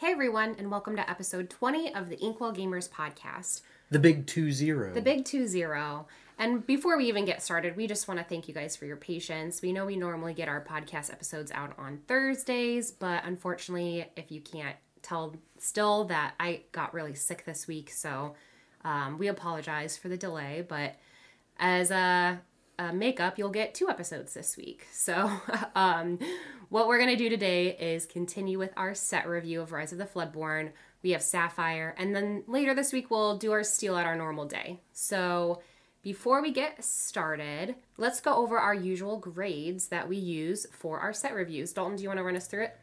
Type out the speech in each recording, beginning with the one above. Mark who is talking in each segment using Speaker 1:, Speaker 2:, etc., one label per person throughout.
Speaker 1: Hey everyone, and welcome to episode 20 of the Inkwell Gamers Podcast.
Speaker 2: The big 2-0.
Speaker 1: The big 2-0. And before we even get started, we just want to thank you guys for your patience. We know we normally get our podcast episodes out on Thursdays, but unfortunately, if you can't tell still, that I got really sick this week, so we apologize for the delay, but as a makeup, you'll get 2 episodes this week. So what we're going to do today is continue with our set review of Rise of the Floodborn. We have Sapphire, and then later this week we'll do our steel at our normal day. So before we get started, let's go over our usual grades that we use for our set reviews. Dalton, do you want to run us through it?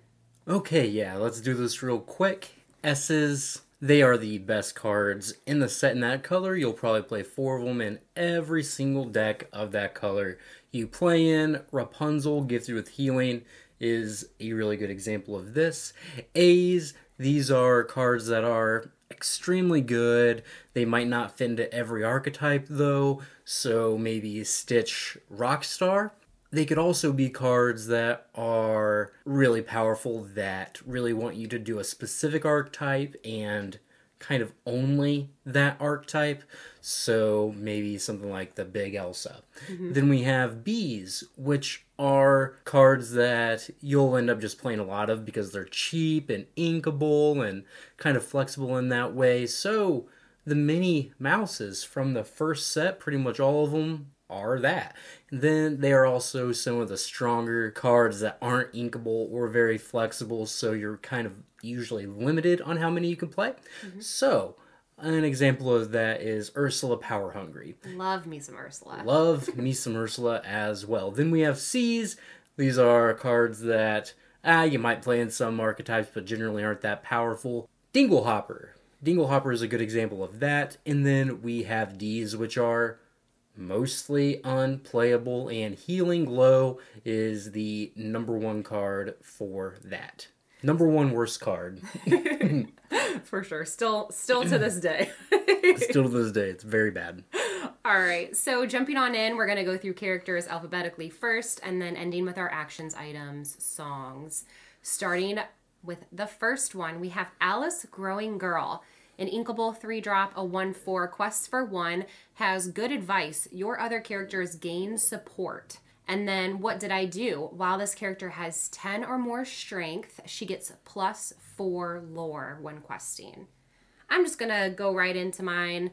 Speaker 2: Okay, yeah, let's do this real quick. S's, they are the best cards in the set in that color. You'll probably play 4 of them in every single deck of that color you play in. Rapunzel, gifted with healing, is a really good example of this. A's, these are cards that are extremely good. They might not fit into every archetype though, so maybe Stitch, Rockstar. They could also be cards that are really powerful that really want you to do a specific archetype and kind of only that archetype. So maybe something like the Big Elsa. Mm-hmm. Then we have B's, which are cards that you'll end up just playing a lot of because they're cheap and inkable and kind of flexible in that way. So the mini mouses from the first set, pretty much all of them are that. And then they are also some of the stronger cards that aren't inkable or very flexible, so you're kind of usually limited on how many you can play. Mm-hmm. So an example of that is Ursula Power Hungry.
Speaker 1: Love me some Ursula.
Speaker 2: Love me some Ursula as well. Then we have C's. These are cards that you might play in some archetypes, but generally aren't that powerful. Dinglehopper. Dinglehopper is a good example of that. And then we have D's, which are mostly unplayable, and Healing Glow is the number 1 card for that. Number 1 worst card.
Speaker 1: For sure. Still to this day.
Speaker 2: Still to this day. It's very bad.
Speaker 1: Alright, so jumping on in, we're going to go through characters alphabetically first, and then ending with our actions, items, songs. Starting with the first one, we have Alice Growing Girl. An inkable 3-drop, a 1/4, quests for 1, has good advice. Your other characters gain support. And then what did I do? While this character has 10 or more strength, she gets +4 lore when questing. I'm just going to go right into mine.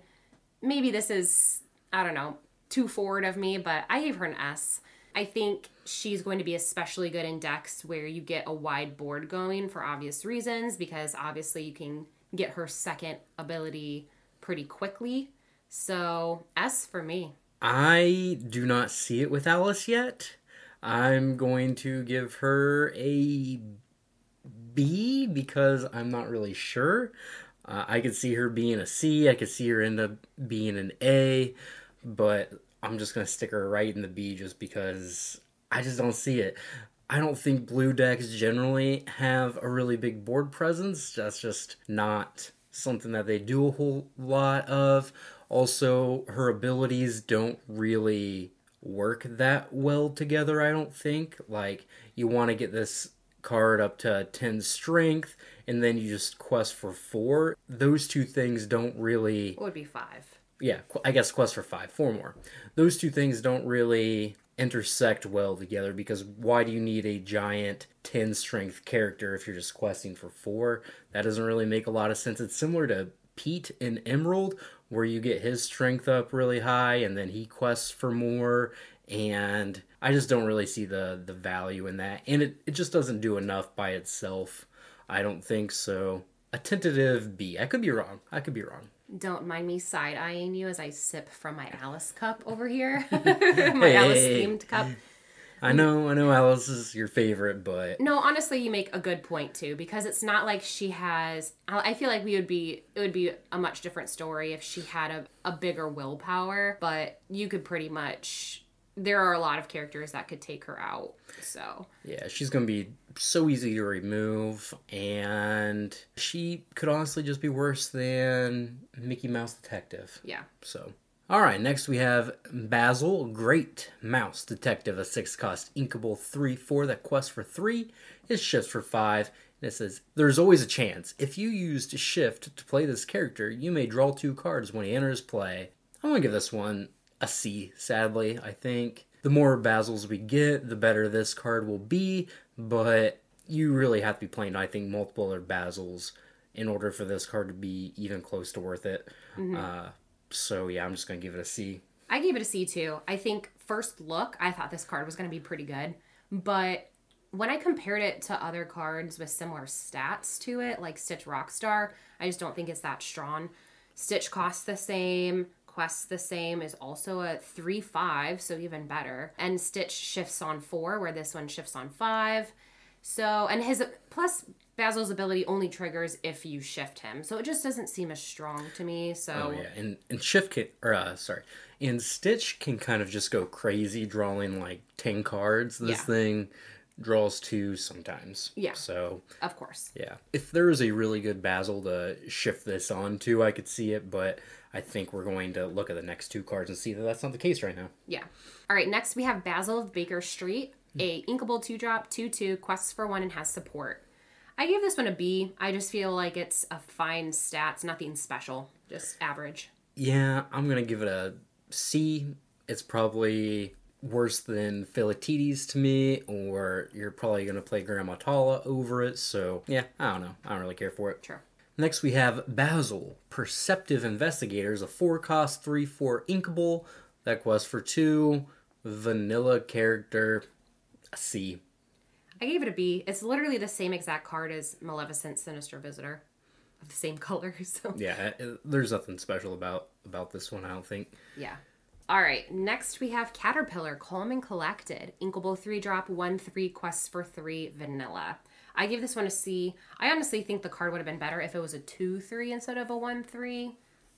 Speaker 1: Maybe this is, I don't know, too forward of me, but I gave her an S. I think she's going to be especially good in decks where you get a wide board going for obvious reasons, because obviously you can get her second ability pretty quickly. So, S for me.
Speaker 2: I do not see it with Alice yet. I'm going to give her a B because I'm not really sure. I could see her being a C. I could see her end up being an A. But I'm just going to stick her right in the B just because I just don't see it. I don't think blue decks generally have a really big board presence. That's just not something that they do a whole lot of. Also, her abilities don't really work that well together, I don't think. Like, you want to get this card up to 10 strength, and then you just quest for 4. Those two things don't really...
Speaker 1: It would be 5.
Speaker 2: Yeah, I guess quest for 5. 4 more. Those two things don't really intersect well together, because why do you need a giant 10 strength character if you're just questing for 4? That doesn't really make a lot of sense. It's similar to Pete in Emerald, where you get his strength up really high and then he quests for more, and I just don't really see the value in that, and it just doesn't do enough by itself, I don't think. So a tentative B. I could be wrong.
Speaker 1: Don't mind me side-eyeing you as I sip from my Alice cup over here. My Alice-themed cup.
Speaker 2: I know Alice is your favorite, but...
Speaker 1: No, honestly, you make a good point, too, because it's not like she has... I feel like it would be a much different story if she had a bigger willpower, but you could pretty much... There are a lot of characters that could take her out, so...
Speaker 2: Yeah, she's going to be so easy to remove, and she could honestly just be worse than Mickey Mouse Detective.
Speaker 1: Yeah.
Speaker 2: So... Alright, next we have Basil, Great Mouse Detective, a 6-cost inkable 3/4 that quests for 3, is ships for 5, And it says, there's always a chance. If you used shift to play this character, you may draw 2 cards when he enters play. I'm going to give this one a C, sadly. I think the more Basils we get, the better this card will be, but you really have to be playing, I think, multiple other Basils in order for this card to be even close to worth it. So yeah, I'm just going to give it a C.
Speaker 1: I gave it a C too. I think first look, I thought this card was going to be pretty good, but when I compared it to other cards with similar stats to it, like Stitch Rockstar, I just don't think it's that strong. Stitch costs the same, quests the same, is also a 3/5, so even better. And Stitch shifts on 4, where this one shifts on 5. So, and his, plus Basil's ability only triggers if you shift him. So it just doesn't seem as strong to me, so.
Speaker 2: Oh yeah, and shift can, and Stitch can kind of just go crazy drawing like 10 cards. This thing draws 2 sometimes. Yeah. So.
Speaker 1: Of course.
Speaker 2: Yeah. If there is a really good Basil to shift this onto, I could see it, but I think we're going to look at the next 2 cards and see that that's not the case right now.
Speaker 1: Yeah. All right, next we have Basil of Baker Street, a inkable 2-drop, 2/2, quests for 1, and has support. I gave this one a B. I just feel like it's a fine stats, nothing special, just average.
Speaker 2: Yeah, I'm going to give it a C. It's probably worse than Philatides to me, or you're probably going to play Grandma Tala over it, so yeah, I don't know. I don't really care for it.
Speaker 1: Sure.
Speaker 2: Next we have Basil, Perceptive Investigators, a 4-cost, 3/4 inkable. That quest for 2, vanilla character, a C.
Speaker 1: I gave it a B. It's literally the same exact card as Maleficent Sinister Visitor, of the same color. So
Speaker 2: yeah, there's nothing special about this one, I don't think.
Speaker 1: Yeah. All right, next we have Caterpillar, Calm and Collected, inkable 3-drop, 1/3, quests for 3, vanilla. I gave this one a C. I honestly think the card would have been better if it was a 2/3 instead of a 1/3,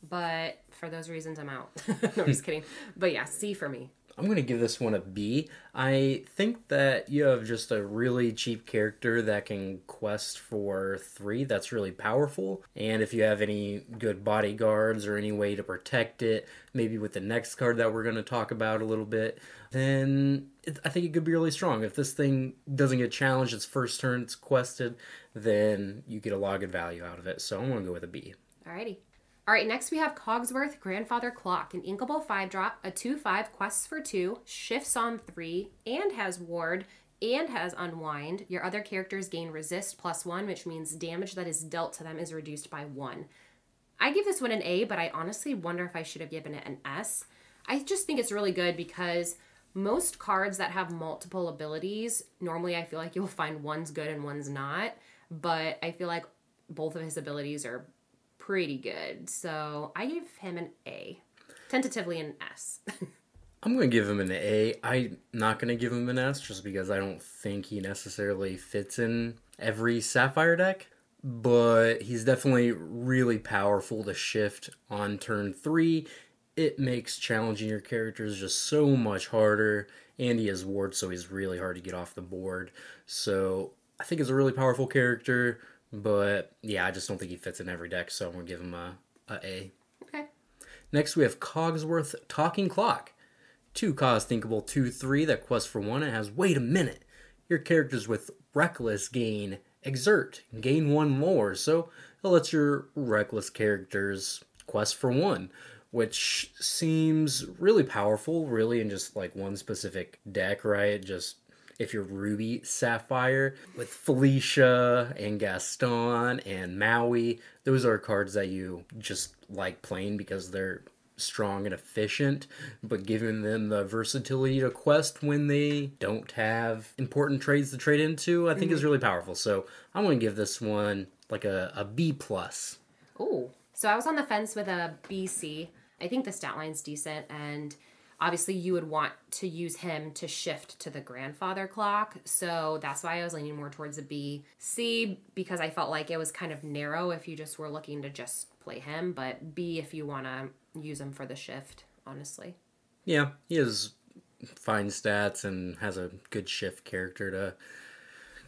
Speaker 1: but for those reasons, I'm out. No, I'm just kidding. But yeah, C for me.
Speaker 2: I'm going to give this one a B. I think that you have just a really cheap character that can quest for 3 that's really powerful. And if you have any good bodyguards or any way to protect it, maybe with the next card that we're going to talk about a little bit, then I think it could be really strong. If this thing doesn't get challenged its first turn it's quested, then you get a lot of good value out of it. So I'm going to go with a B.
Speaker 1: Alrighty. All right, next we have Cogsworth, Grandfather Clock, an inkable 5-drop, a 2/5, quests for 2, shifts on 3, and has ward, and has unwind. Your other characters gain resist +1, which means damage that is dealt to them is reduced by 1. I give this one an A, but I honestly wonder if I should have given it an S. I just think it's really good because most cards that have multiple abilities, normally I feel like you'll find one's good and one's not, but I feel like both of his abilities are pretty good. So I gave him an A. Tentatively an S.
Speaker 2: I'm going to give him an A. I'm not going to give him an S just because I don't think he necessarily fits in every Sapphire deck. But he's definitely really powerful to shift on turn 3. It makes challenging your characters just so much harder. And he has ward, so he's really hard to get off the board. So I think he's a really powerful character. But yeah, I just don't think he fits in every deck, so I'm going to give him a A.
Speaker 1: Okay.
Speaker 2: Next we have Cogsworth, Talking Clock. 2-cost thinkable 2/3 that quests for 1 and has wait a minute. Your characters with Reckless gain Exert, gain 1 more, so it lets your Reckless characters quest for 1, which seems really powerful, really in just like one specific deck, right? Just if you're Ruby Sapphire, with Felicia and Gaston and Maui, those are cards that you just like playing because they're strong and efficient, but giving them the versatility to quest when they don't have important trades to trade into, I think is really powerful. So I'm going to give this one like a B+.
Speaker 1: Oh, so I was on the fence with a BC. I think the stat line's decent, and obviously you would want to use him to shift to the Grandfather Clock, so that's why I was leaning more towards a B. C, because I felt like it was kind of narrow if you just were looking to just play him, but B if you want to use him for the shift, honestly.
Speaker 2: Yeah, he has fine stats and has a good shift character to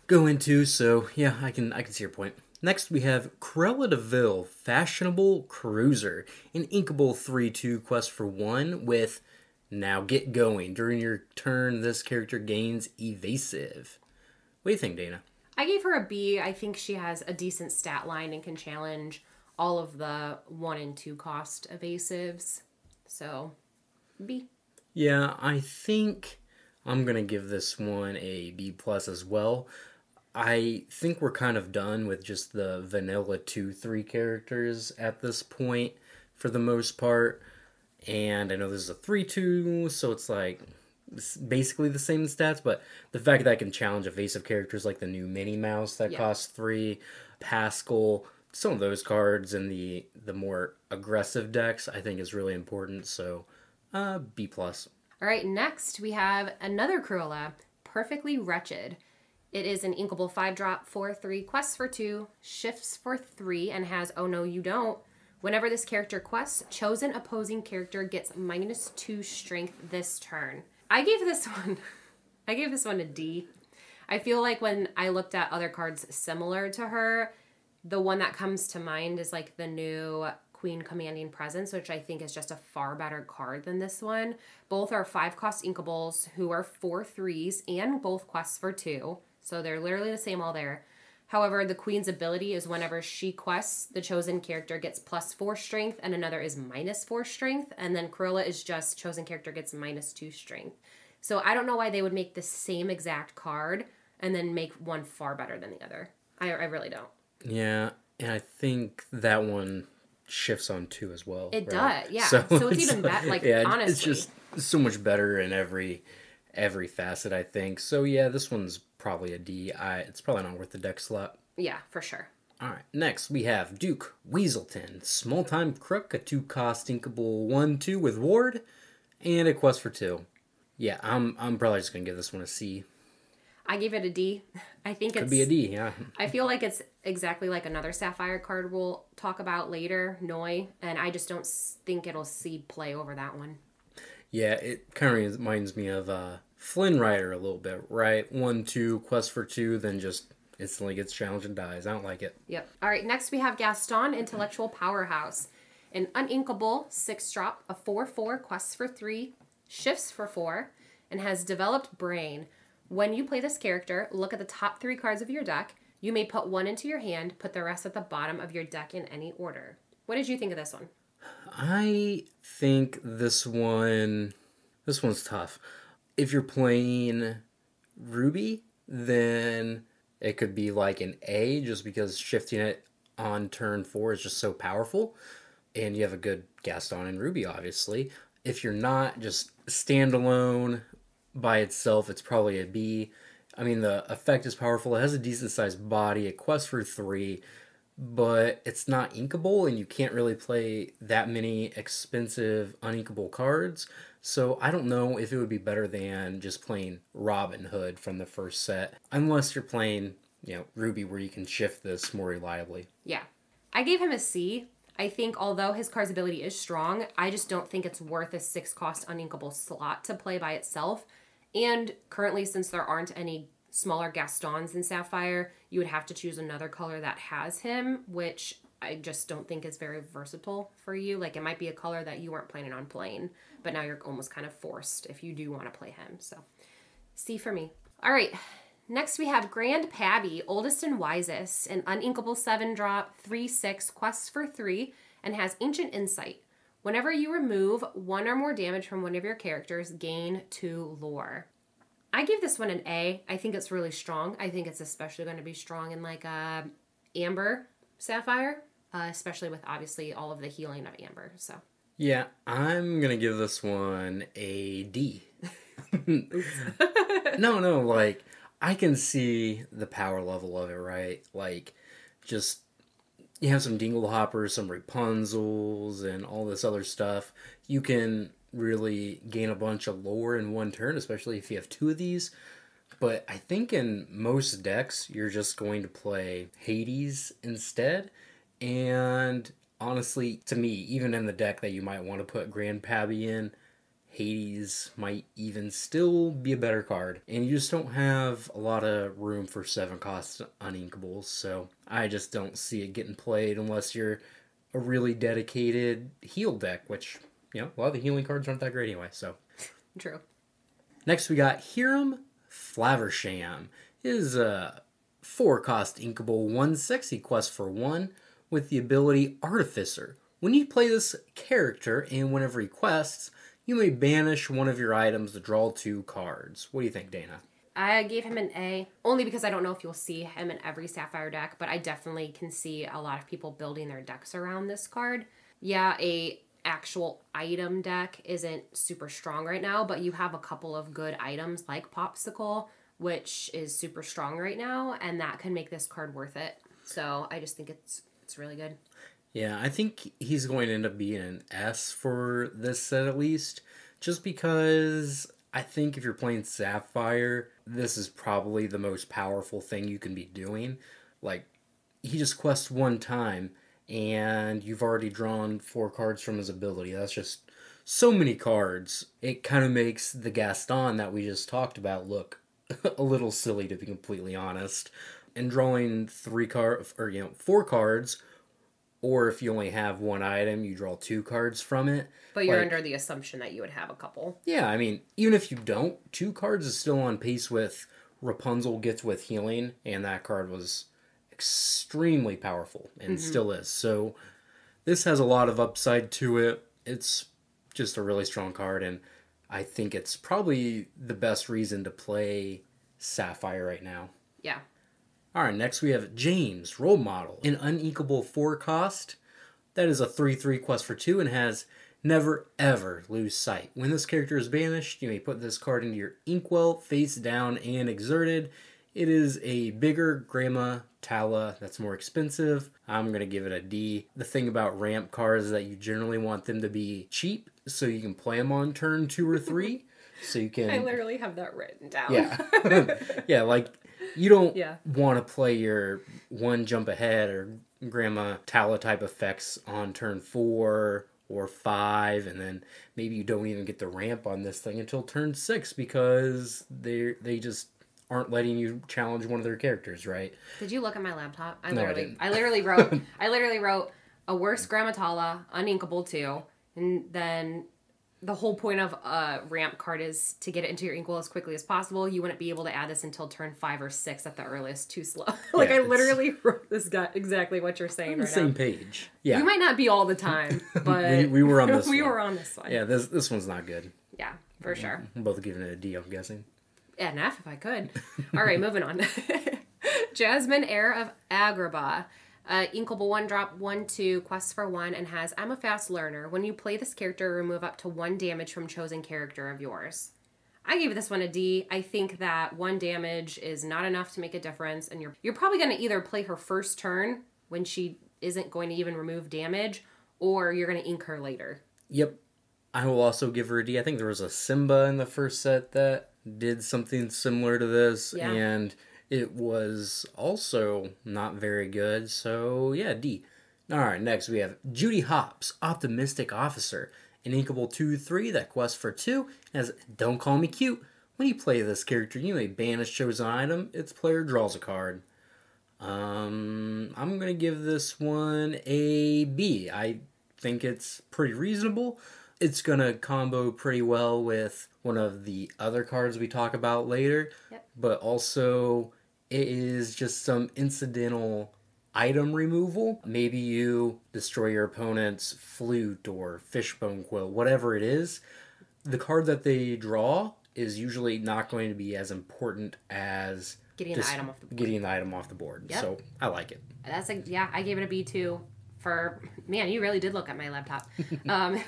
Speaker 2: go into, so yeah, I can see your point. Next, we have Cruella de Vil, Fashionable Cruiser, an inkable 3/2 quest for 1 with Now Get Going. During your turn, this character gains Evasive. What do you think, Dana?
Speaker 1: I gave her a B. I think she has a decent stat line and can challenge all of the 1 and 2 cost evasives. So, B.
Speaker 2: Yeah, I think I'm going to give this one a B plus as well. I think we're kind of done with just the vanilla 2-3 characters at this point for the most part. And I know this is a 3-2, so it's like basically the same stats, but the fact that I can challenge evasive characters like the new Minnie Mouse that costs 3, Pascal, some of those cards in the more aggressive decks I think is really important, so B+.
Speaker 1: All right, next we have another Cruella, Perfectly Wretched. It is an inkable 5-drop, 4/3, quests for 2, shifts for 3, and has Oh No You Don't. Whenever this character quests, chosen opposing character gets -2 strength this turn. I gave this one a D. I feel like when I looked at other cards similar to her, the one that comes to mind is like the new Queen Commanding Presence, which I think is just a far better card than this one. Both are 5-cost inkables who are 4/3s and both quests for 2. So they're literally the same all there. However, the Queen's ability is whenever she quests, the chosen character gets +4 strength and another is -4 strength. And then Cruella is just chosen character gets -2 strength. So I don't know why they would make the same exact card and then make one far better than the other. I really don't.
Speaker 2: Yeah, and I think that one shifts on 2 as well.
Speaker 1: It
Speaker 2: right?
Speaker 1: does, yeah. So it's even better, like,
Speaker 2: yeah,
Speaker 1: honestly.
Speaker 2: It's just so much better in every facet, I think. So yeah, this one's probably a D. It's probably not worth the deck slot.
Speaker 1: Yeah, for sure.
Speaker 2: All right, next we have Duke Weaselton, Small Time Crook, a 2-cost inkable 1/2 with Ward, and a quest for 2. Yeah, I'm probably just gonna give this one a C.
Speaker 1: I gave it a D. I think
Speaker 2: Could be a D, yeah.
Speaker 1: I feel like it's exactly like another Sapphire card we'll talk about later, Noi, and I just don't think it'll see play over that one.
Speaker 2: Yeah, it kind of reminds me of Flynn Rider a little bit, right? 1/2, quest for 2, then just instantly gets challenged and dies. I don't like it.
Speaker 1: Yep. All right, next we have Gaston, Intellectual Powerhouse. An uninkable 6-drop, a 4/4, quests for 3, shifts for 4, and has developed Brain. When you play this character, look at the top 3 cards of your deck. You may put 1 into your hand, put the rest at the bottom of your deck in any order. What did you think of this one?
Speaker 2: I think this one's tough. If you're playing Ruby, then it could be like an A, just because shifting it on turn 4 is just so powerful. And you have a good Gaston and Ruby, obviously. If you're not, just standalone by itself, it's probably a B. I mean, the effect is powerful. It has a decent sized body. It quests for 3, but it's not inkable, and you can't really play that many expensive uninkable cards. So I don't know if it would be better than just playing Robin Hood from the first set, unless you're playing, Ruby, where you can shift this more reliably.
Speaker 1: Yeah. I gave him a C. I think although his card's ability is strong, I just don't think it's worth a 6-cost uninkable slot to play by itself. And currently, since there aren't any smaller Gastons in Sapphire, you would have to choose another color that has him, which I just don't think is very versatile for you. Like, it might be a color that you weren't planning on playing, but now you're almost kind of forced if you do want to play him. So, C for me. All right, next we have Grand Pabby, Oldest and Wisest, an uninkable 7-drop, 3/6, quests for 3, and has Ancient Insight. Whenever you remove 1 or more damage from one of your characters, gain 2 lore. I give this one an A. I think it's really strong. I think it's especially going to be strong in like Amber Sapphire, especially with obviously all of the healing of Amber. So
Speaker 2: yeah, I'm gonna give this one a D. No, like I can see the power level of it, right? Like, just you have some Dingle Hoppers, some Rapunzels, and all this other stuff. You can really gain a bunch of lore in one turn, especially if you have 2 of these. But I think in most decks, you're just going to play Hades instead. And honestly, to me, even in the deck that you might want to put Grand Pabby in, Hades might even still be a better card. And you just don't have a lot of room for 7-cost uninkables, so I just don't see it getting played unless you're a really dedicated heal deck, which, a lot of the healing cards aren't that great anyway, so.
Speaker 1: True.
Speaker 2: Next we got Hiram Flaversham. His 4-cost inkable 160 quest for 1 with the ability Artificer. When you play this character and whenever he quests, you may banish one of your items to draw 2 cards. What do you think, Dana?
Speaker 1: I gave him an A, only because I don't know if you'll see him in every Sapphire deck, but I definitely can see a lot of people building their decks around this card. Yeah, a actual item deck isn't super strong right now, but you have a couple of good items like Popsicle, which is super strong right now, and that can make this card worth it. So I just think it's really good.
Speaker 2: Yeah, I think he's going to end up being an S for this set at least, just because I think if you're playing Sapphire, this is probably the most powerful thing you can be doing. Like, he just quests 1 time, and you've already drawn 4 cards from his ability. That's just so many cards. It kind of makes the Gaston that we just talked about look a little silly, to be completely honest. And drawing 4 cards, or if you only have 1 item, you draw 2 cards from it.
Speaker 1: But you're under the assumption that you would have a couple.
Speaker 2: Yeah, I mean, even if you don't, 2 cards is still on pace with Rapunzel gets with healing, and that card was extremely powerful, and still is. So this has a lot of upside to it. It's just a really strong card, and I think it's probably the best reason to play Sapphire right now.
Speaker 1: Yeah.
Speaker 2: Alright, next we have James, Role Model. An unequable 4-cost. That is a 3/3 quest for 2 and has Never Ever Lose Sight. When this character is banished, you may put this card into your Inkwell, face down, and exerted. It is a bigger Grandma Tala that's more expensive. I'm going to give it a D. The thing about ramp cards is that you generally want them to be cheap so you can play them on turn 2 or 3. So you can...
Speaker 1: I literally have that written down.
Speaker 2: Yeah. Yeah, like... You don't want to play your 1 jump ahead or Grandma Tala type effects on turn 4 or 5, and then maybe you don't even get the ramp on this thing until turn 6 because they just aren't letting you challenge one of their characters, right?
Speaker 1: Did you look at my laptop? I
Speaker 2: didn't.
Speaker 1: I literally wrote a worse Grandma Tala, uninkable 2, and then the whole point of a ramp card is to get it into your Inkwell as quickly as possible. You wouldn't be able to add this until turn 5 or 6 at the earliest. Too slow. I literally wrote this guy exactly what you're saying right now.
Speaker 2: Same page. Yeah.
Speaker 1: You might not be all the time, but
Speaker 2: we were on this one.
Speaker 1: We were on this one.
Speaker 2: Yeah, this one's not good.
Speaker 1: Yeah, for sure.
Speaker 2: We're both giving it a D, I'm guessing.
Speaker 1: An F if I could. All right, moving on. Jasmine, Heir of Agrabah. Inkable 1-drop, 1/2, quests for 1, and has I'm a fast learner. When you play this character, remove up to 1 damage from chosen character of yours. I gave this one a D. I think that 1 damage is not enough to make a difference, and you're probably going to either play her first turn when she isn't going to even remove damage, or you're going to ink her later.
Speaker 2: Yep. I will also give her a D. I think there was a Simba in the first set that did something similar to this, and it was also not very good, so yeah, D. Alright, next we have Judy Hopps, Optimistic Officer. An inkable 2/3 that quests for 2 has Don't Call Me Cute. When you play this character, you may banish chosen item. Its player draws a card. I'm going to give this one a B. I think it's pretty reasonable. It's going to combo pretty well with one of the other cards we talk about later.
Speaker 1: Yep.
Speaker 2: But also, it is just some incidental item removal. Maybe you destroy your opponent's flute or fishbone quill, whatever it is. The card that they draw is usually not going to be as important as
Speaker 1: getting the item off the board.
Speaker 2: Getting the item off the board.
Speaker 1: Yep.
Speaker 2: So I like it.
Speaker 1: I gave it a B too. Man, you really did look at my laptop.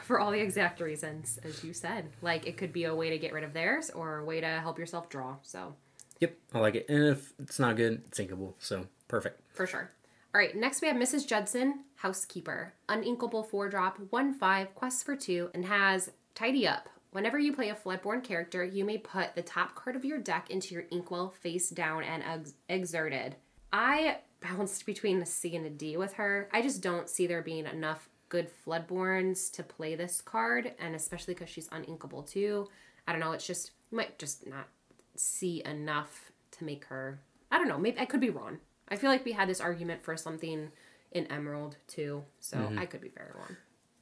Speaker 1: For all the exact reasons, as you said. Like, it could be a way to get rid of theirs or a way to help yourself draw. So,
Speaker 2: yep, I like it. And if it's not good, it's inkable. So, perfect.
Speaker 1: For sure. All right, next we have Mrs. Judson, Housekeeper. Uninkable 4-drop, 1/5, quests for 2, and has Tidy Up. Whenever you play a Floodborn character, you may put the top card of your deck into your Inkwell face down and exerted. I bounced between a C and a D with her. I just don't see there being enough good Floodborns to play this card, and especially because she's uninkable too. I don't know, it's just, you might just not see enough to make her, I don't know, maybe I could be wrong. I feel like we had this argument for something in Emerald too, so I could be very wrong.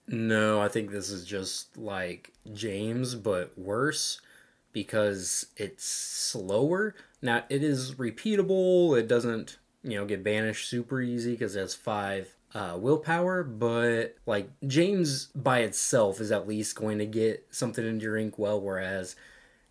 Speaker 2: No, I think this is just like James, but worse. because it's slower. Now, it is repeatable. It doesn't, get banished super easy because it has 5 willpower, but like James by itself is at least going to get something into your Inkwell, whereas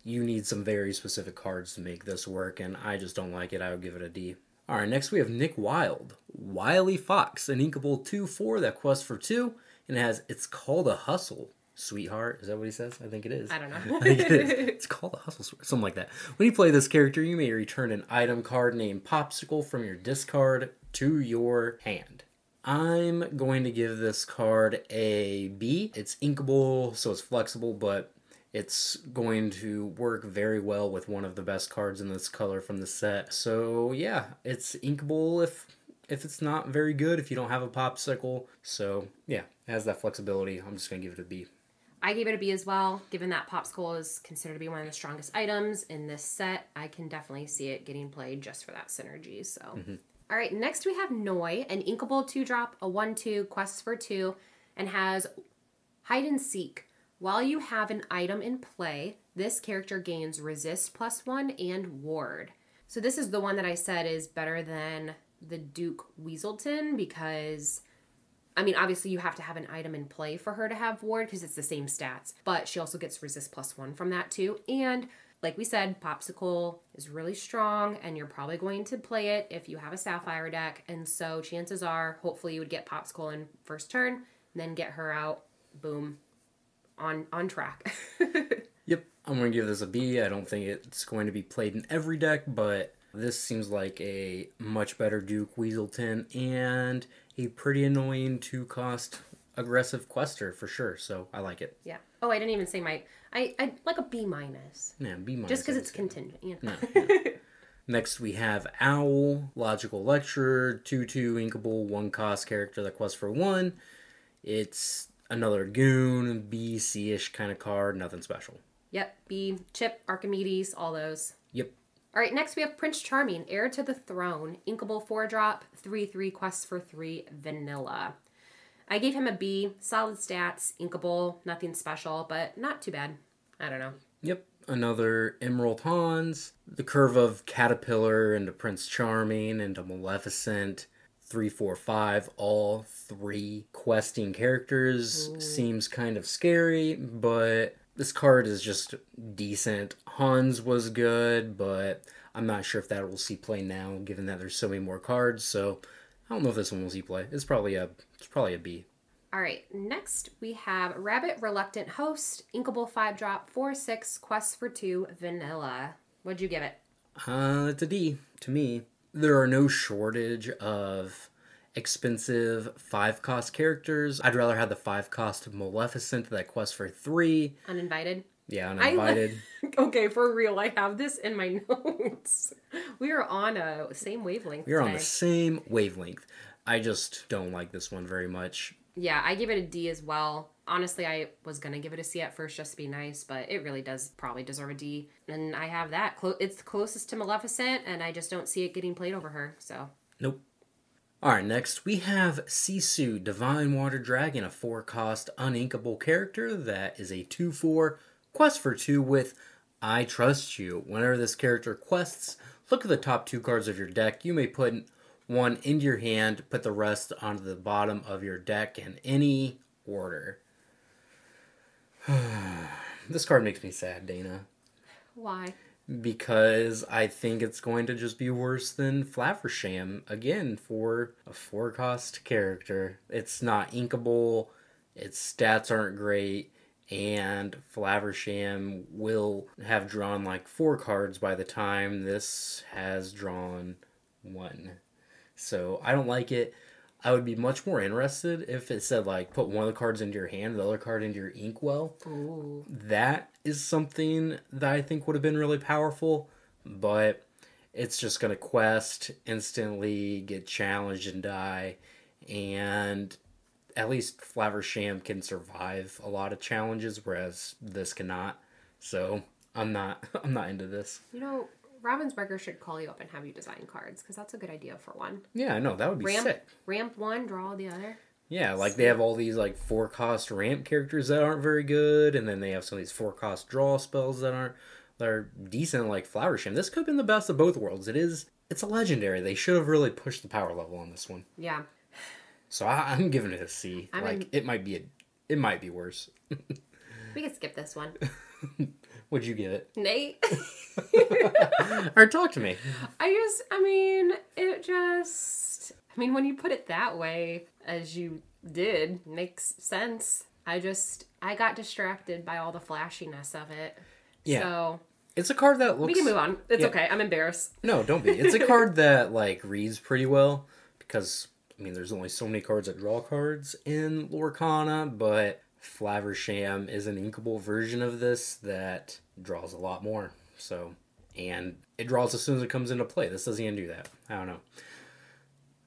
Speaker 2: you need some very specific cards to make this work, and I just don't like it. I would give it a D. Alright, next we have Nick Wilde. Wily Fox, an inkable 2/4 that quests for 2, and It's Called a Hustle, Sweetheart. Is that what he says? I think it is.
Speaker 1: I don't know.
Speaker 2: I think it is. It's called a hustle, something like that. When you play this character, you may return an item card named Popsicle from your discard to your hand. I'm going to give this card a B. It's inkable, so it's flexible, but it's going to work very well with one of the best cards in this color from the set. So yeah, it's inkable if it's not very good, if you don't have a Popsicle. So yeah, it has that flexibility. I'm just going to give it a B.
Speaker 1: I gave it a B as well. Given that Popsicle is considered to be one of the strongest items in this set, I can definitely see it getting played just for that synergy. So, All right, next we have Noi, an inkable 2-drop, a 1/2, quests for 2, and has Hide and Seek. While you have an item in play, this character gains resist +1 and ward. So this is the one that I said is better than the Duke Weaselton because, I mean, obviously you have to have an item in play for her to have ward because it's the same stats, but she also gets resist +1 from that too. And like we said, Popsicle is really strong and you're probably going to play it if you have a Sapphire deck. And so chances are, hopefully you would get Popsicle in first turn and then get her out, boom, on track.
Speaker 2: Yep, I'm going to give this a B. I don't think it's going to be played in every deck, but this seems like a much better Duke Weaselton and a pretty annoying 2-cost aggressive quester for sure, so I like it.
Speaker 1: Yeah. Oh, I didn't even say I like a B-.
Speaker 2: Yeah, B-.
Speaker 1: Just because it's contingent.
Speaker 2: No. Next we have Owl, Logical Lecturer, 2/2 inkable, 1-cost character that quests for 1. It's another goon, B, C-ish kind of card, nothing special.
Speaker 1: Yep, B, Chip, Archimedes, all those.
Speaker 2: Yep.
Speaker 1: All right, next we have Prince Charming, Heir to the Throne, inkable 4-drop, 3/3, quests for 3, vanilla. I gave him a B, solid stats, inkable, nothing special, but not too bad. I don't know.
Speaker 2: Yep, another Emerald Hans, the curve of Caterpillar into Prince Charming into Maleficent, 3, 4, 5, all 3 questing characters. Ooh. Seems kind of scary, but this card is just decent. Hans was good, but I'm not sure if that will see play now, given that there's so many more cards. So I don't know if this one will see play. It's probably a B.
Speaker 1: All right, next we have Rabbit Reluctant Host, inkable 5-drop, 4/6, quests for 2, vanilla. What'd you give it?
Speaker 2: It's a D to me. There are no shortage of expensive 5-cost characters. I'd rather have the 5-cost Maleficent that quests for 3.
Speaker 1: Uninvited?
Speaker 2: Yeah, Uninvited.
Speaker 1: Okay, for real, I have this in my notes. We are on a same wavelength.
Speaker 2: We're on the same wavelength. I just don't like this one very much.
Speaker 1: Yeah, I give it a D as well. Honestly, I was going to give it a C at first just to be nice, but it really does probably deserve a D. And I have that. It's the closest to Maleficent, and I just don't see it getting played over her, so.
Speaker 2: Nope. Alright, next we have Sisu, Divine Water Dragon, a 4-cost uninkable character that is a 2/4, quest for 2 with I Trust You. Whenever this character quests, look at the top 2 cards of your deck. You may put one into your hand, put the rest onto the bottom of your deck in any order. This card makes me sad, Dana.
Speaker 1: Why?
Speaker 2: Because I think it's going to just be worse than Flaversham, again, for a 4-cost character. It's not inkable, its stats aren't great, and Flaversham will have drawn like 4 cards by the time this has drawn 1. So I don't like it. I would be much more interested if it said, like, put one of the cards into your hand, the other card into your Inkwell.
Speaker 1: Ooh.
Speaker 2: That is something that I think would have been really powerful, but it's just going to quest, instantly get challenged and die, and at least Flaversham can survive a lot of challenges, whereas this cannot. So I'm not into this.
Speaker 1: You know, Ravensburger should call you up and have you design cards, because that's a good idea for one.
Speaker 2: Yeah, I know, that would be sick.
Speaker 1: Ramp one, draw the other.
Speaker 2: Yeah, like they have all these like 4-cost ramp characters that aren't very good, and then they have some of these 4-cost draw spells that aren't they're decent like Flower Sham. This could have been the best of both worlds. It's a legendary. They should have really pushed the power level on this one.
Speaker 1: Yeah.
Speaker 2: So I'm giving it a C. It might be worse.
Speaker 1: We could skip this one.
Speaker 2: What'd you give it?
Speaker 1: Nate.
Speaker 2: Or talk to me.
Speaker 1: When you put it that way, as you did, makes sense. I got distracted by all the flashiness of it.
Speaker 2: Yeah.
Speaker 1: So
Speaker 2: it's a card that looks...
Speaker 1: We can move on. It's okay. I'm embarrassed.
Speaker 2: No, don't be. It's a card that, reads pretty well. Because, there's only so many cards that draw cards in Lorcana. But Flaversham is an inkable version of this that draws a lot more. So, and it draws as soon as it comes into play. This doesn't even do that. I don't know.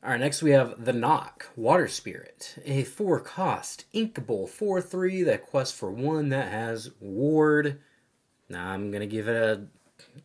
Speaker 2: Alright, next we have the Knock, Water Spirit. A 4-cost, inkable 4/3 that quests for 1 that has Ward. Nah, I'm gonna give it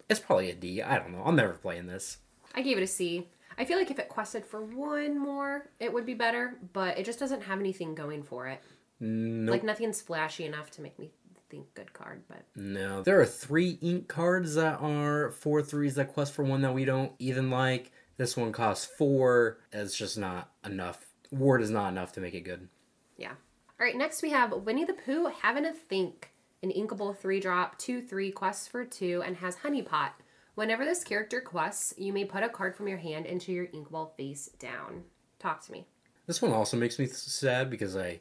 Speaker 2: it's probably a D. I don't know. I'm never playing this.
Speaker 1: I gave it a C. I feel like if it quested for 1 more, it would be better, but it just doesn't have anything going for it.
Speaker 2: Nope.
Speaker 1: Nothing's flashy enough to make me think good card, but...
Speaker 2: No. There are 3 ink cards that are 4/3s that quest for 1 that we don't even like. This one costs 4. It's just not enough. Ward is not enough to make it good.
Speaker 1: Yeah. Alright, next we have Winnie the Pooh Having a Think. An inkable 3-drop, 2/3, quests for 2, and has Honey Pot. Whenever this character quests, you may put a card from your hand into your inkwell face down. Talk to me.
Speaker 2: This one also makes me sad because I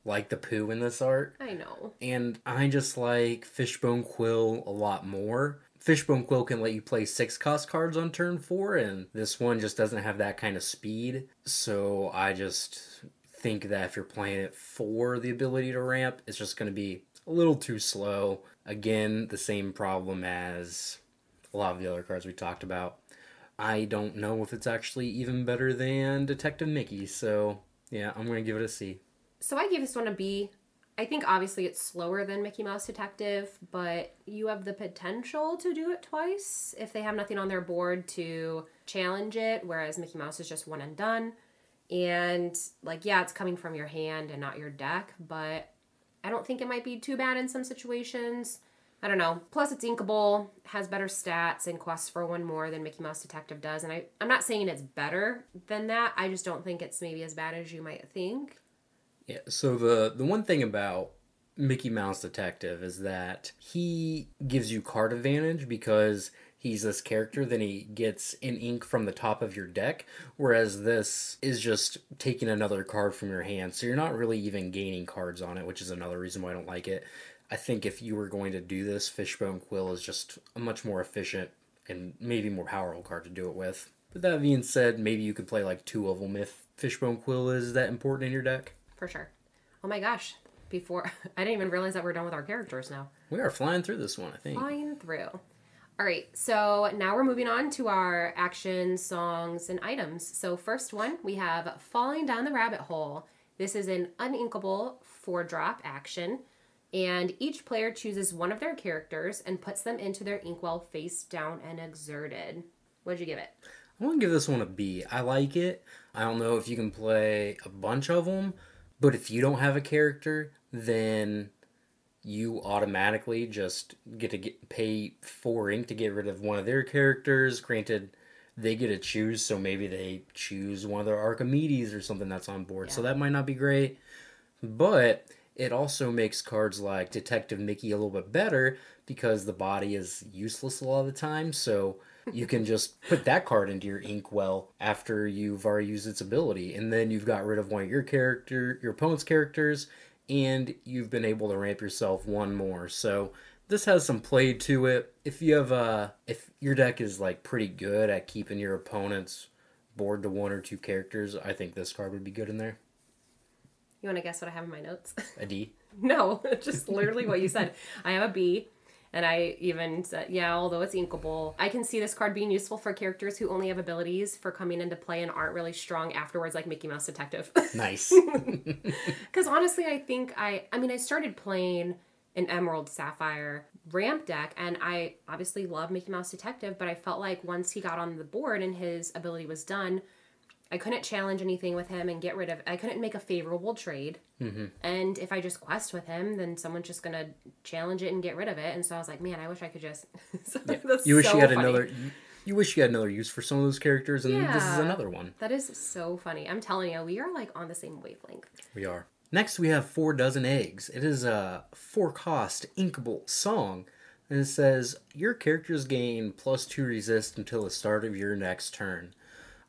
Speaker 2: like the Pooh in this art.
Speaker 1: I know.
Speaker 2: And I just like Fishbone Quill a lot more. Fishbone Quill can let you play 6-cost cards on turn 4, and this one just doesn't have that kind of speed. So I just think that if you're playing it for the ability to ramp, it's just going to be a little too slow. Again, the same problem as a lot of the other cards we talked about. I don't know if it's actually even better than Detective Mickey, so yeah, I'm going to give it a C.
Speaker 1: So I gave this one a B. I think obviously it's slower than Mickey Mouse Detective, but you have the potential to do it twice if they have nothing on their board to challenge it, whereas Mickey Mouse is just one and done. And, it's coming from your hand and not your deck, but I don't think it might be too bad in some situations. I don't know. Plus, it's inkable, has better stats, and quests for 1 more than Mickey Mouse Detective does. And I'm not saying it's better than that. I just don't think it's maybe as bad as you might think.
Speaker 2: Yeah, so the one thing about Mickey Mouse Detective is that he gives you card advantage because he's this character, then he gets an ink from the top of your deck, whereas this is just taking another card from your hand, so you're not really even gaining cards on it, which is another reason why I don't like it. I think if you were going to do this, Fishbone Quill is just a much more efficient and maybe more powerful card to do it with. But that being said, maybe you could play 2 of them if Fishbone Quill is that important in your deck.
Speaker 1: For sure. Oh my gosh. I didn't even realize that we're done with our characters now.
Speaker 2: We are flying through this one, I think.
Speaker 1: Flying through. All right, so now we're moving on to our actions, songs, and items. So first one, we have Falling Down the Rabbit Hole. This is an uninkable 4-drop action, and each player chooses one of their characters and puts them into their inkwell face down and exerted. What'd you give it?
Speaker 2: I want to give this one a B. I like it. I don't know if you can play a bunch of them, but if you don't have a character, then you automatically just get to pay 4 ink to get rid of one of their characters. Granted, they get to choose, so maybe they choose one of their Archimedes or something that's on board. Yeah. So that might not be great. But it also makes cards like Detective Mickey a little bit better because the body is useless a lot of the time. So you can just put that card into your inkwell after you've already used its ability. And then you've got rid of one of your opponent's characters, and you've been able to ramp yourself 1 more. So this has some play to it. If you have if your deck is pretty good at keeping your opponent's board to 1 or 2 characters, I think this card would be good in there.
Speaker 1: You want to guess what I have in my notes?
Speaker 2: A D?
Speaker 1: No, just literally what you said. I have a B. And I even said, yeah, although it's inkable, I can see this card being useful for characters who only have abilities for coming into play and aren't really strong afterwards, like Mickey Mouse Detective.
Speaker 2: Nice.
Speaker 1: Because honestly, I think I started playing an Emerald Sapphire ramp deck, and I obviously love Mickey Mouse Detective, but I felt like once he got on the board and his ability was done, I couldn't challenge anything with him and get rid of... I couldn't make a favorable trade. Mm-hmm. And if I just quest with him, then someone's just going to challenge it and get rid of it. And so I was like, man, I wish I could just... That's
Speaker 2: you wish
Speaker 1: so
Speaker 2: you had
Speaker 1: funny.
Speaker 2: another... You wish you had another use for some of those characters, and this is another one.
Speaker 1: That is so funny. I'm telling you, we are like on the same wavelength.
Speaker 2: We are. Next, we have 4 Dozen Eggs. It is a 4-cost inkable song. And it says, your characters gain +2 resist until the start of your next turn.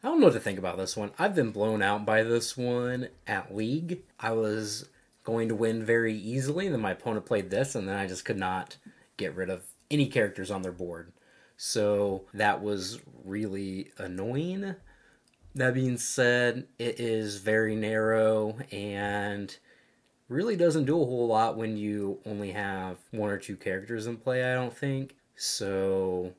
Speaker 2: I don't know what to think about this one. I've been blown out by this one at League. I was going to win very easily, and then my opponent played this, and then I just could not get rid of any characters on their board. So that was really annoying. That being said, it is very narrow and really doesn't do a whole lot when you only have 1 or 2 characters in play, I don't think. So,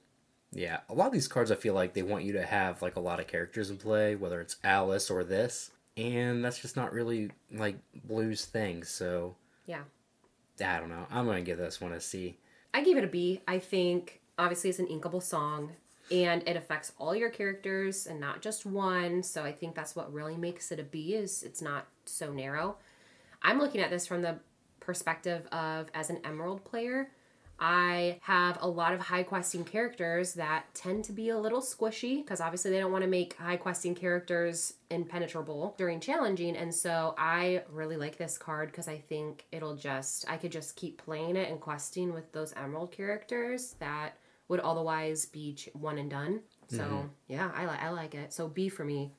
Speaker 2: yeah, a lot of these cards I feel like they want you to have like a lot of characters in play, whether it's Alice or this, and that's just not really like Blue's thing. So,
Speaker 1: yeah,
Speaker 2: I don't know. I'm going to give this one a C.
Speaker 1: I gave it a B. I think obviously it's an inkable song and it affects all your characters and not just one. So I think that's what really makes it a B, is it's not so narrow. I'm looking at this from the perspective of, as an Emerald player, I have a lot of high questing characters that tend to be a little squishy because obviously they don't want to make high questing characters impenetrable during challenging. And so I really like this card because I think I could just keep playing it and questing with those Emerald characters that would otherwise be one and done. So yeah, I like it. So B for me.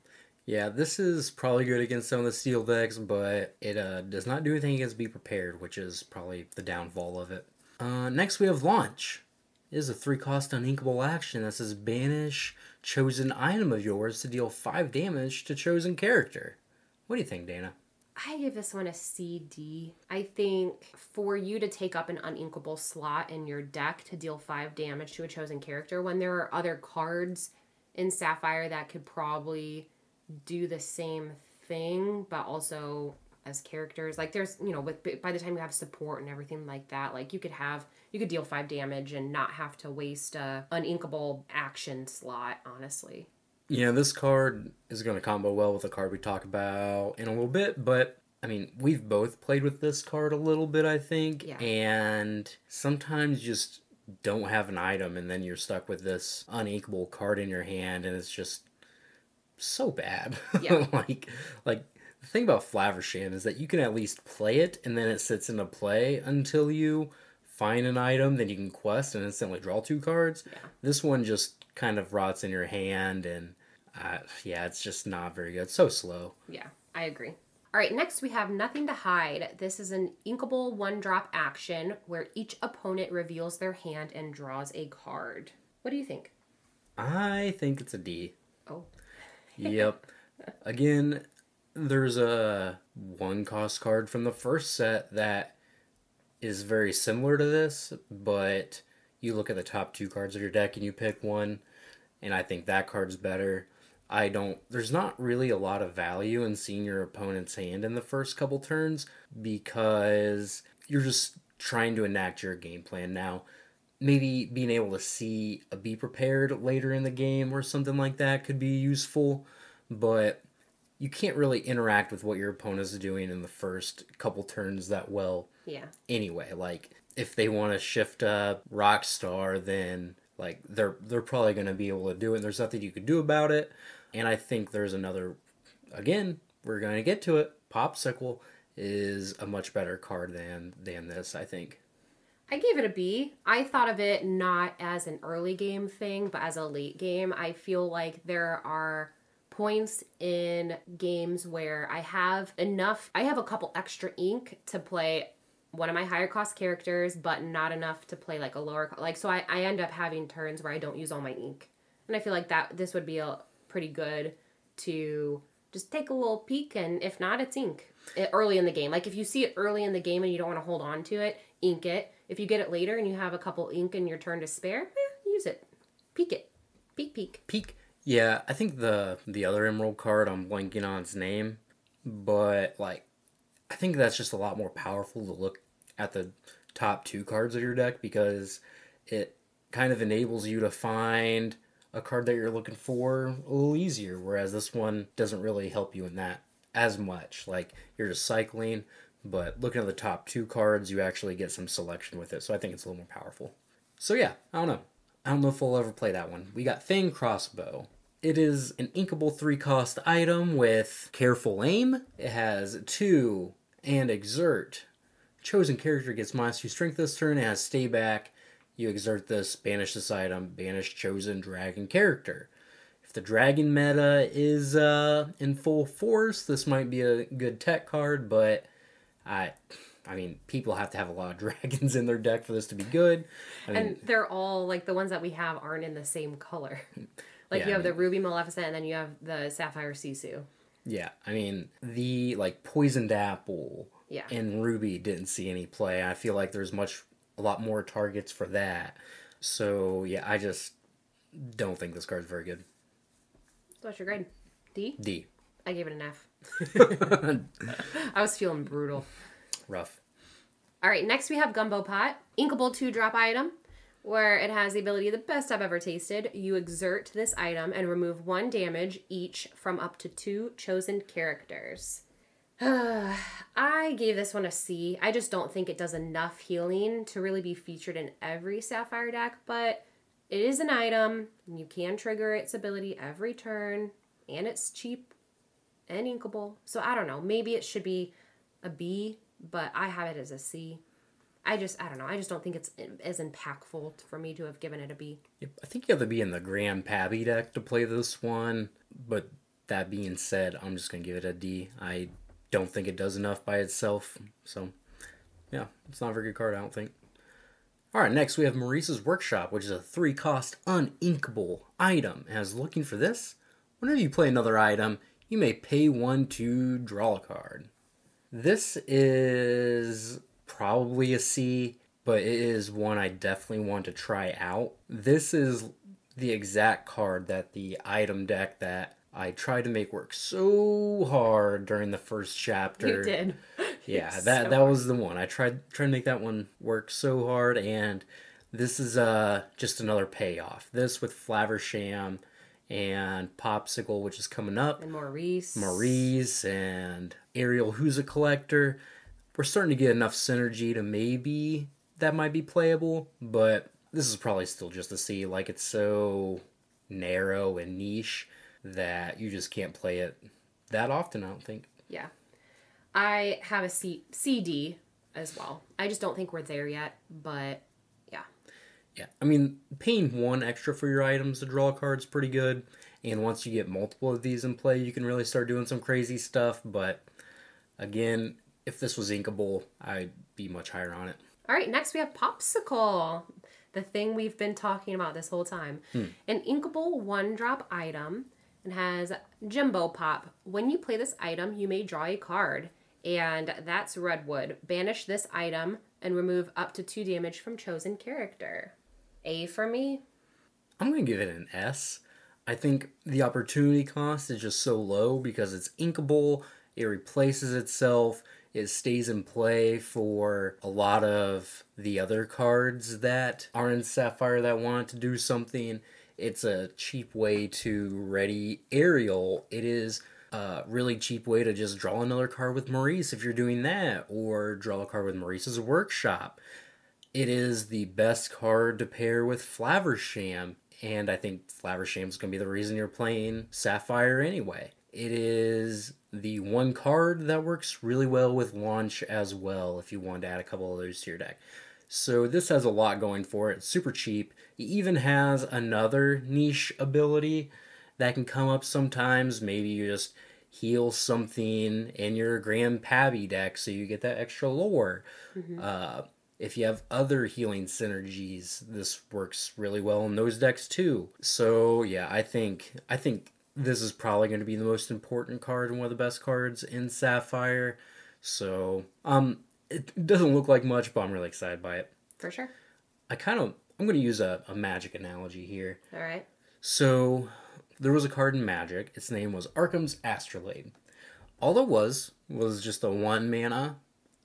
Speaker 2: Yeah, this is probably good against some of the steel decks, but it does not do anything against Be Prepared, which is probably the downfall of it. Next we have Launch. It is a 3-cost uninkable action that says banish chosen item of yours to deal 5 damage to chosen character. What do you think, Dana?
Speaker 1: I give this one a CD. I think for you to take up an uninkable slot in your deck to deal 5 damage to a chosen character, when there are other cards in Sapphire that could probably do the same thing, but also as characters, like there's, by the time you have support and everything like that, like you could deal 5 damage and not have to waste a uninkable action slot, honestly.
Speaker 2: Yeah, this card is going to combo well with the card we talk about in a little bit, but I mean, we've both played with this card a little bit, I think, and sometimes you just don't have an item and then you're stuck with this unequal card in your hand and it's just so bad.
Speaker 1: Yeah.
Speaker 2: like the thing about Flaversham is that you can at least play it and then it sits into play until you find an item, then you can quest and instantly draw 2 cards. Yeah. This one just kind of rots in your hand and it's just not very good. It's so slow.
Speaker 1: Yeah, I agree. All right, next we have Nothing to Hide. This is an inkable 1-drop action where each opponent reveals their hand and draws a card. What do you think?
Speaker 2: I think it's a D.
Speaker 1: Oh.
Speaker 2: Yep. Again, there's a 1-cost card from the first set that is very similar to this, but you look at the top 2 cards of your deck and you pick one, and I think that card's better. There's not really a lot of value in seeing your opponent's hand in the first couple turns because you're just trying to enact your game plan. Now, maybe being able to see a Be Prepared later in the game or something like that could be useful, but you can't really interact with what your opponent's doing in the first couple turns that well.
Speaker 1: Yeah. Anyway,
Speaker 2: like if they want to shift a Rockstar, then like they're probably going to be able to do it. There's nothing you could do about it. And I think there's another, again, we're going to get to it. Popsicle is a much better card than this, I think.
Speaker 1: I gave it a B. I thought of it not as an early game thing, but as a late game. I feel like there are points in games where I have a couple extra ink to play one of my higher cost characters, but not enough to play like a lower, so I end up having turns where I don't use all my ink. And I feel like this would be pretty good to just take a little peek, and if not, it's ink early in the game. Like if you see it early in the game and you don't want to hold on to it, ink it. If you get it later and you have a couple ink in your turn to spare, use it. Peek it. Peek.
Speaker 2: Yeah, I think the other Emerald card, I'm blanking on its name, but I think that's just a lot more powerful to look at the top 2 cards of your deck because it kind of enables you to find a card that you're looking for a little easier, whereas this one doesn't really help you in that as much. Like, you're just cycling, but looking at the top 2 cards, you actually get some selection with it, so I think it's a little more powerful. So yeah, I don't know. I don't know if we'll ever play that one. We got Fang Crossbow. It is an inkable 3-cost item with Careful Aim. It has 2 and Exert. Chosen character gets -2 strength this turn. It has Stay Back. You exert this, banish this item, banish chosen dragon character. If the dragon meta is in full force, this might be a good tech card, but I mean, people have to have a lot of dragons in their deck for this to be good.
Speaker 1: And they're all, like, the ones that we have aren't in the same color. Like, yeah, you have the Ruby Maleficent, and then you have the Sapphire Sisu.
Speaker 2: Yeah, I mean, the, like, Poisoned Apple and Ruby didn't see any play. I feel like there's a lot more targets for that. So, yeah, I just don't think this card's very good.
Speaker 1: So what's your grade? D?
Speaker 2: D.
Speaker 1: I gave it an F. I was feeling brutal.
Speaker 2: Rough.
Speaker 1: All right, next we have Gumbo Pot. Inkable 2-drop item, where it has the ability, the best I've ever tasted. You exert this item and remove 1 damage each from up to 2 chosen characters. I gave this one a C. I just don't think it does enough healing to really be featured in every Sapphire deck, but it is an item, and you can trigger its ability every turn, and it's cheap and inkable. So I don't know. Maybe it should be a B, but I have it as a C. I don't know. I just don't think it's as impactful for me to have given it a B.
Speaker 2: Yep, I think you have to be in the Grand Pabby deck to play this one. But that being said, I'm just going to give it a D. I don't think it does enough by itself. So, yeah, it's not a very good card, I don't think. Alright, next we have Maurice's Workshop, which is a 3-cost uninkable item. As looking for this, whenever you play another item, you may pay 1 to draw a card. This is probably a C, but it is one I definitely want to try out. This is the exact card that the item deck that I tried to make work so hard during the first chapter.
Speaker 1: You did.
Speaker 2: Yeah, that was the one. I tried to make that one work so hard, and this is just another payoff. This with Flaversham and Popsicle, which is coming up.
Speaker 1: And Maurice.
Speaker 2: And Ariel, who's a collector. We're starting to get enough synergy to maybe that might be playable, but this is probably still just a C. Like, it's so narrow and niche that you just can't play it that often, I don't think.
Speaker 1: Yeah. I have a CD as well. I just don't think we're there yet, but yeah.
Speaker 2: Yeah, I mean, paying 1 extra for your items to draw a card is pretty good, and once you get multiple of these in play, you can really start doing some crazy stuff, but again, if this was inkable, I'd be much higher on it.
Speaker 1: All right, next we have Popsicle, the thing we've been talking about this whole time. An inkable 1-drop item, and has Jumbo Pop. When you play this item, you may draw a card, and that's Redwood. Banish this item and remove up to 2 damage from chosen character. A for me.
Speaker 2: I'm going to give it an S. I think the opportunity cost is just so low because it's inkable, it replaces itself, it stays in play for a lot of the other cards that are in Sapphire that want to do something. It's a cheap way to ready Ariel. It is a really cheap way to just draw another card with Maurice if you're doing that, or draw a card with Maurice's Workshop. It is the best card to pair with Flaversham, and I think Flaversham's going to be the reason you're playing Sapphire anyway. It is the one card that works really well with Launch as well if you want to add a couple of those to your deck. So this has a lot going for it. It's super cheap. It even has another niche ability that can come up sometimes. Maybe you just heal something in your Grand Pabby deck so you get that extra lore. If you have other healing synergies, this works really well in those decks too. So yeah, I think this is probably going to be the most important card and one of the best cards in Sapphire. So it doesn't look like much, but I'm really excited by it.
Speaker 1: For sure.
Speaker 2: I'm going to use a Magic analogy here.
Speaker 1: All right.
Speaker 2: So there was a card in Magic. Its name was Arkham's Astrolabe. All it was just a 1 mana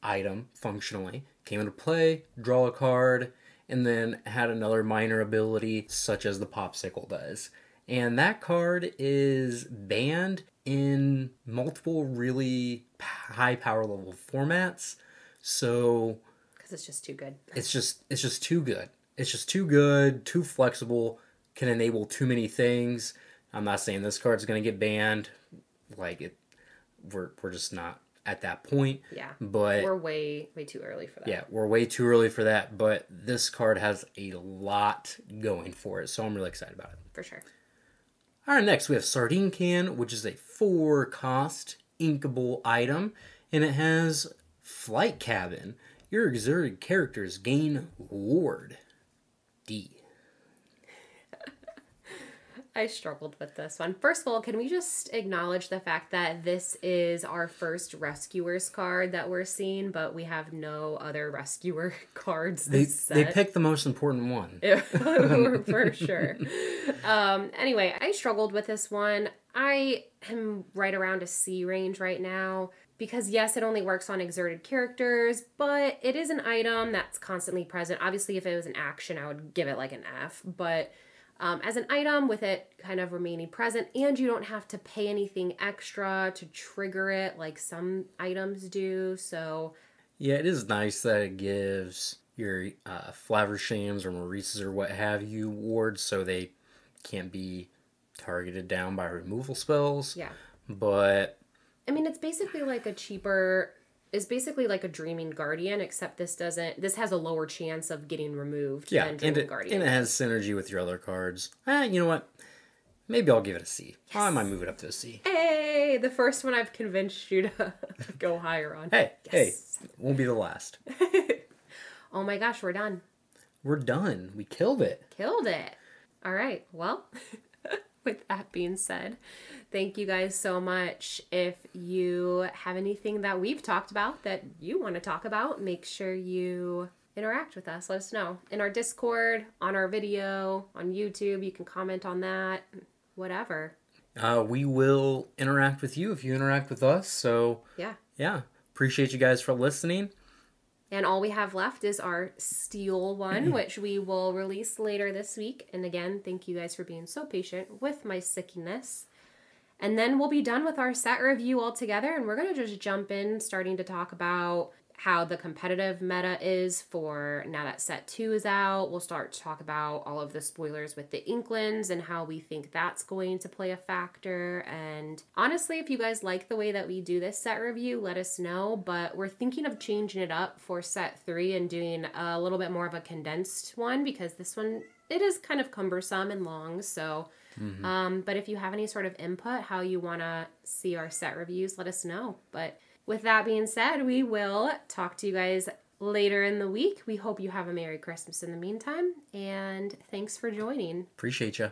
Speaker 2: item, functionally. Came into play, draw a card, and then had another minor ability, such as the Popsicle does. And that card is banned in multiple really high power level formats. So...
Speaker 1: because it's just too good.
Speaker 2: It's just too good. It's just too good, too flexible, can enable too many things. I'm not saying this card's going to get banned. We're just not at that point.
Speaker 1: Yeah.
Speaker 2: But
Speaker 1: we're way too early for that.
Speaker 2: Yeah, we're way too early for that, but this card has a lot going for it, so I'm really excited about it.
Speaker 1: For sure.
Speaker 2: All right, next we have Sardine Can, which is a 4-cost inkable item, and it has Flight Cabin. Your exerted characters gain Ward. D.
Speaker 1: I struggled with this one. First of all, can we just acknowledge the fact that this is our first Rescuers card that we're seeing, but we have no other Rescuer cards this set.
Speaker 2: They picked the most important one.
Speaker 1: For sure. Anyway, I struggled with this one. I am right around a C range right now. Because yes, it only works on exerted characters, but it is an item that's constantly present. Obviously, if it was an action, I would give it like an F. But as an item with it kind of remaining present, and you don't have to pay anything extra to trigger it like some items do. So
Speaker 2: yeah, it is nice that it gives your Flavershams or Maurices or what have you wards so they can't be targeted down by removal spells.
Speaker 1: Yeah.
Speaker 2: But
Speaker 1: I mean, it's basically like a Dreaming Guardian, except this has a lower chance of getting removed than Dreaming Guardian.
Speaker 2: And it has synergy with your other cards. You know what? Maybe I'll give it a C. Yes. I might move it up to a C.
Speaker 1: Hey, the first one I've convinced you to go higher on.
Speaker 2: Hey, won't be the last.
Speaker 1: Oh my gosh, we're done.
Speaker 2: We're done. We killed it.
Speaker 1: All right, well... With that being said, thank you guys so much. If you have anything that we've talked about that you want to talk about, make sure you interact with us. Let us know. In our Discord, on our video, on YouTube, you can comment on that, whatever.
Speaker 2: We will interact with you if you interact with us. So, yeah. Appreciate you guys for listening.
Speaker 1: And all we have left is our Steel one, which we will release later this week. And again, thank you guys for being so patient with my sickiness. And then we'll be done with our set review altogether. And we're going to just jump in, starting to talk about how the competitive meta is for now that set 2 is out. We'll start to talk about all of the spoilers with the Inklings and how we think that's going to play a factor. And honestly, if you guys like the way that we do this set review, let us know. But we're thinking of changing it up for set 3 and doing a little bit more of a condensed one, because this one, it is kind of cumbersome and long. So, but if you have any sort of input, how you want to see our set reviews, let us know. But with that being said, we will talk to you guys later in the week. We hope you have a Merry Christmas in the meantime, and thanks for joining.
Speaker 2: Appreciate you.